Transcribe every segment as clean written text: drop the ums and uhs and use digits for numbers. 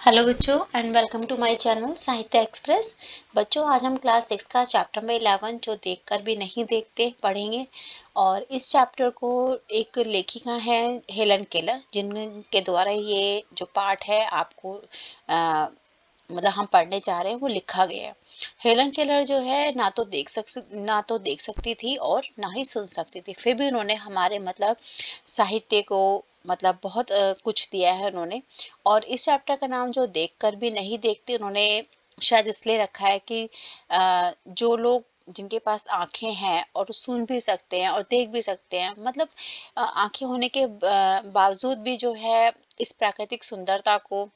Hello बच्चों and welcome to my channel Sahitya express. बच्चों आज हम क्लास 6 का चैप्टर नंबर 11 जो देखकर भी नहीं देखते पढ़ेंगे। और इस चैप्टर को एक लेखिका है हेलन केलर, जिनके द्वारा ये जो पाठ है आपको मतलब हम पढ़ने जा रहे हैं वो लिखा गया है। हेलन केलर जो है ना तो देख सकती थी और ना ही सुन सकती थी, फिर भी उन्होंने हमारे मतलब साहित्य को मतलब बहुत कुछ दिया है उन्होंने। और इस चैप्टर का नाम जो देखकर भी नहीं देखते उन्होंने शायद इसलिए रखा है कि जो लोग जिनके पास आंखें हैं और सुन भी सकते हैं और देख भी सकते हैं, मतलब आंखें होने के बावजूद भी जो है इस प्राकृतिक सुंदरता को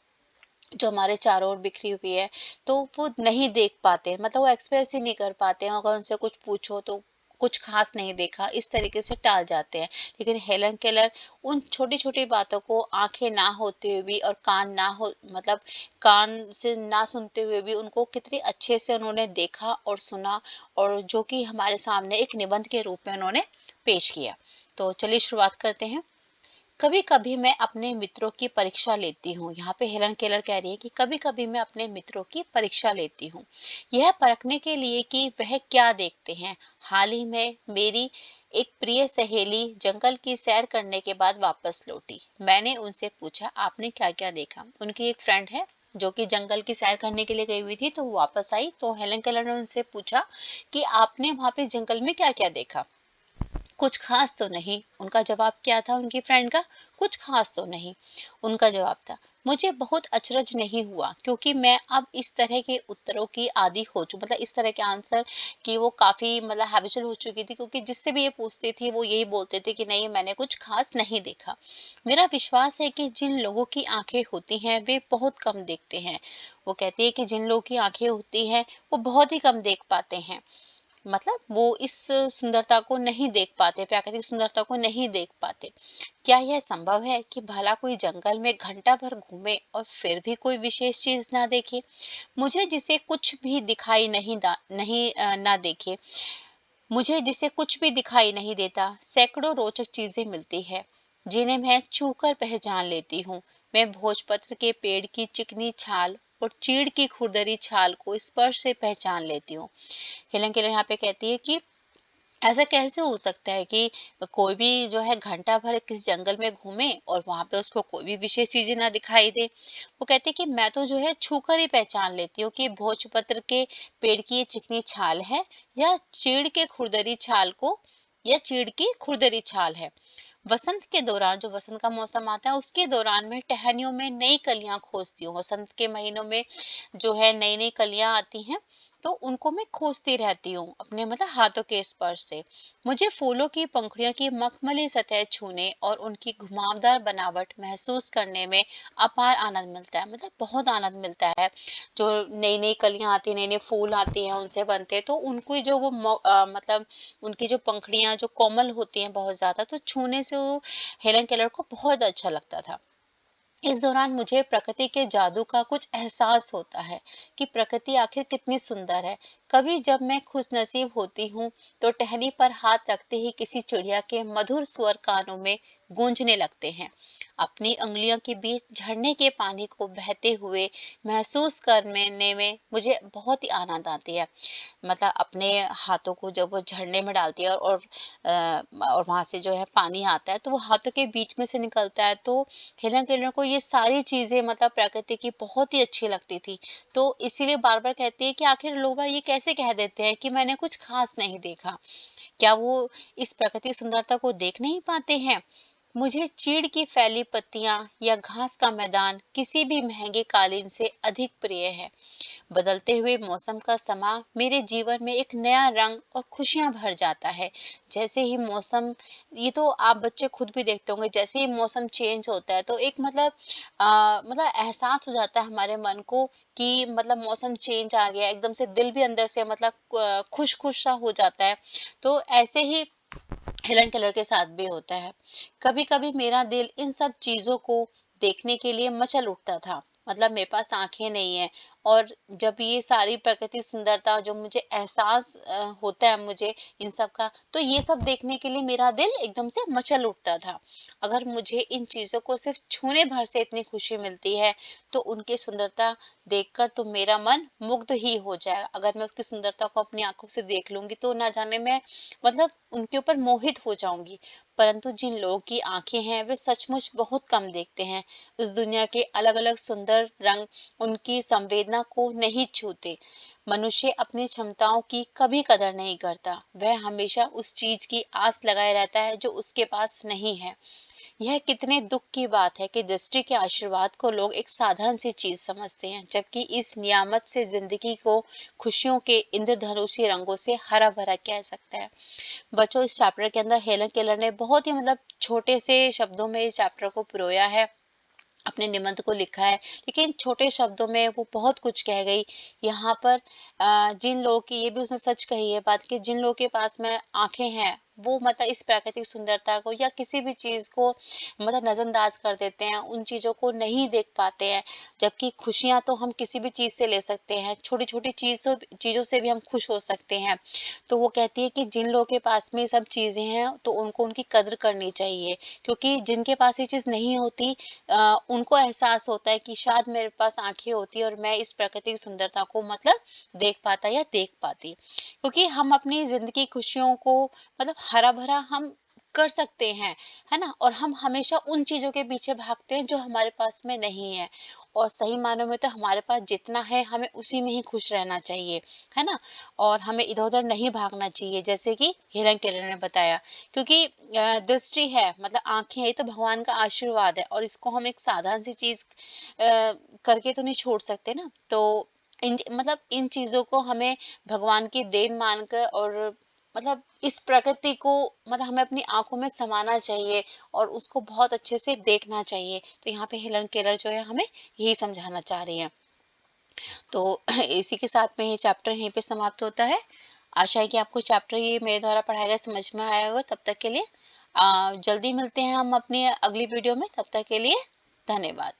जो हमारे चारों ओर बिखरी हुई है तो वो नहीं देख पाते, मतलब वो एक्सप्रेस ही नहीं कर पाते हैं। अगर उनसे कुछ पूछो तो कुछ खास नहीं देखा, इस तरीके से टाल जाते हैं। लेकिन हेलन केलर उन छोटी छोटी बातों को आंखें ना होते हुए भी और कान ना हो मतलब कान से ना सुनते हुए भी उनको कितने अच्छे से उन्होंने देखा और सुना, और जो कि हमारे सामने एक निबंध के रूप में उन्होंने पेश किया। तो चलिए शुरुआत करते हैं। कभी कभी मैं अपने मित्रों की परीक्षा लेती हूँ। यहाँ पे हेलन केलर कह रही है कि कभी कभी मैं अपने मित्रों की परीक्षा लेती हूँ, यह परखने के लिए कि वह क्या देखते हैं। हाल ही में मेरी एक प्रिय सहेली जंगल की सैर करने के बाद वापस लौटी। मैंने उनसे पूछा, आपने क्या क्या देखा। उनकी एक फ्रेंड है जो कि जंगल की सैर करने के लिए गई हुई थी, तो वो वापस आई। तो हेलन केलर ने उनसे पूछा कि आपने वहां पे जंगल में क्या क्या देखा। कुछ खास तो नहीं, उनका जवाब क्या था उनकी फ्रेंड का। कुछ खास तो नहीं, उनका जवाब था। मुझे बहुत अचरज नहीं हुआ क्योंकि मैं अब इस तरह के उत्तरों की आदी हो चुकी, मतलब इस तरह के आंसर की वो काफी मतलब हैबिचुअल हो चुकी थी, क्योंकि जिससे भी ये पूछती थी वो यही बोलते थे कि नहीं मैंने कुछ खास नहीं देखा। मेरा विश्वास है कि जिन लोगों की आंखें होती हैं वे बहुत कम देखते हैं। वो कहती है कि जिन लोगों की आंखें होती हैं वो बहुत ही कम देख पाते हैं, मतलब वो इस सुंदरता को नहीं देख पाते, प्राकृतिक सुंदरता को नहीं देख पाते। क्या यह संभव है कि भला कोई जंगल में घंटा भर घूमे और फिर भी कोई विशेष चीज ना देखे। मुझे जिसे कुछ भी दिखाई ना देखे, मुझे जिसे कुछ भी दिखाई नहीं देता, सैकड़ों रोचक चीजें मिलती है जिन्हें मैं छूकर पहचान लेती हूँ। मैं भोजपत्र के पेड़ की चिकनी छाल और चीड़ की खुरदरी छाल को स्पर्श से पहचान लेती हूँ। हेलन केलर यहाँ पे कहती है कि ऐसा कैसे हो सकता है कि कोई भी जो है घंटा भर किस जंगल में घूमे और वहां पे उसको कोई भी विशेष चीजें ना दिखाई दे। वो कहती है कि मैं तो जो है छूकर ही पहचान लेती हूँ कि भोजपत्र के पेड़ की ये चिकनी छाल है या चीड़ के खुरदरी छाल को, या चीड़ की खुरदरी छाल है। वसंत के दौरान, जो वसंत का मौसम आता है उसके दौरान मैं टहनियों में नई कलियां खोजती हूँ। वसंत के महीनों में जो है नई नई कलियां आती हैं, तो उनको मैं खोजती रहती हूँ अपने मतलब हाथों के स्पर्श से। मुझे फूलों की पंखुड़ियों की मखमली सतह छूने और उनकी घुमावदार बनावट महसूस करने में अपार आनंद मिलता है, मतलब बहुत आनंद मिलता है। जो नई नई कलियां आती हैं, नए नए फूल आते हैं, उनसे बनते हैं, तो उनको जो वो मतलब उनकी जो पंखुड़ियां जो कोमल होती हैं बहुत ज्यादा, तो छूने से वो हेलन केलर को बहुत अच्छा लगता था। इस दौरान मुझे प्रकृति के जादू का कुछ एहसास होता है कि प्रकृति आखिर कितनी सुंदर है। कभी जब मैं खुशनसीब होती हूँ तो टहनी पर हाथ रखते ही किसी चिड़िया के मधुर स्वर कानों में गूंजने लगते हैं। अपनी उंगलियों के बीच झरने के पानी को बहते हुए महसूस करने में मुझे बहुत ही आनंद आती है। मतलब अपने हाथों को जब वो झरने में डालती है और वहां से जो है पानी आता है तो वो हाथों के बीच में से निकलता है, तो हेलन केलर को ये सारी चीजें मतलब प्रकृति की बहुत ही अच्छी लगती थी। तो इसीलिए बार बार कहती है कि आखिर लोग ये कैसे कह देते हैं कि मैंने कुछ खास नहीं देखा। क्या वो इस प्राकृतिक सुंदरता को देख नहीं पाते हैं। मुझे चीड़ की फैली पत्तियां या घास का मैदान किसी भी महंगे कालीन से अधिक प्रिय है। बदलते हुए मौसम का समा मेरे जीवन में एक नया रंग और खुशियां भर जाता है। जैसे ही मौसम, ये तो आप बच्चे खुद भी देखते होंगे, जैसे ही मौसम चेंज होता है तो एक मतलब मतलब एहसास हो जाता है हमारे मन को कि मतलब मौसम चेंज आ गया, एकदम से दिल भी अंदर से मतलब खुश खुश सा हो जाता है। तो ऐसे ही हेलन केलर के साथ भी होता है। कभी कभी मेरा दिल इन सब चीजों को देखने के लिए मचल उठता था। मतलब मेरे पास आंखें नहीं है और जब ये सारी प्रकृति सुंदरता जो मुझे एहसास होता है मुझे इन सब का, तो ये सब देखने के लिए मेरा दिल एकदम से मचल उठता था। अगर मुझे इन चीज़ों को सिर्फ छूने भर से इतनी खुशी मिलती है, तो उनकी सुंदरता देखकर तो मेरा मन मुग्ध ही हो जाएगा। अगर मैं उसकी सुंदरता को अपनी आँखों से देख लूँगी तो ना जाने मैं मतलब उनके ऊपर मोहित हो जाऊँगी। परंतु जिन लोगों की आँखें हैं वे सचमुच बहुत कम देखते हैं। उस दुनिया के अलग-अलग सुंदर रंग उनकी संवेदना को नहीं छूते। मनुष्य अपनी क्षमताओं की कभी कदर नहीं करता। वह हमेशा उस चीज़ की आस लगाए रहता है जो उसके पास नहीं है। यह कितने दुख की बात है कि दृष्टि के आशीर्वाद को लोग एक साधारण सी चीज समझते हैं, जबकि इस नियामत से जिंदगी को खुशियों के इंद्रधनुषी रंगों से हरा भरा कह सकता है। बच्चों, इस चैप्टर के अंदर हेलन केलर ने बहुत ही छोटे से शब्दों में इस चैप्टर को पिरोया है, अपने निबंध को लिखा है, लेकिन छोटे शब्दों में वो बहुत कुछ कह गई। यहाँ पर जिन लोगों की, ये भी उसने सच कही है बात, कि जिन लोगों के पास में आंखें हैं वो इस प्राकृतिक सुंदरता को या किसी भी चीज को नजरअंदाज कर देते हैं, उन चीजों को नहीं देख पाते हैं। जबकि खुशियां तो हम किसी भी चीज से ले सकते हैं, छोटी छोटी चीजों से भी हम खुश हो सकते हैं। तो वो कहती है कि जिन लोगों के पास में ये सब चीजें हैं तो उनको उनकी कद्र करनी चाहिए, क्योंकि जिनके पास ये चीज नहीं होती उनको एहसास होता है कि शायद मेरे पास आंखें होती और मैं इस प्राकृतिक सुंदरता को देख पाता या देख पाती। क्योंकि हम अपनी जिंदगी खुशियों को हरा भरा हम कर सकते हैं, है ना। और हम हमेशा उन चीजों के पीछे भागते हैं जो हमारे पास में नहीं है। और सही मानों में तो हमारे पास जितना है हमें उसी में ही खुश रहना चाहिए, है ना। और हमें इधर उधर नहीं भागना चाहिए, जैसे कि हिरन किरण ने बताया। क्योंकि दृष्टि है, आंखें है, ये तो भगवान का आशीर्वाद है और इसको हम एक साधारण सी चीज करके तो नहीं छोड़ सकते ना। तो इन चीजों को हमें भगवान की देन मानकर और इस प्रकृति को हमें अपनी आंखों में समाना चाहिए और उसको बहुत अच्छे से देखना चाहिए। तो यहाँ पे हेलन केलर जो है हमें यही समझाना चाह रही है। तो इसी के साथ में ये चैप्टर यहीं पे समाप्त होता है। आशा है कि आपको चैप्टर ये मेरे द्वारा पढ़ाया गया समझ में आया होगा। तब तक के लिए जल्दी मिलते हैं हम अपनी अगली वीडियो में। तब तक के लिए धन्यवाद।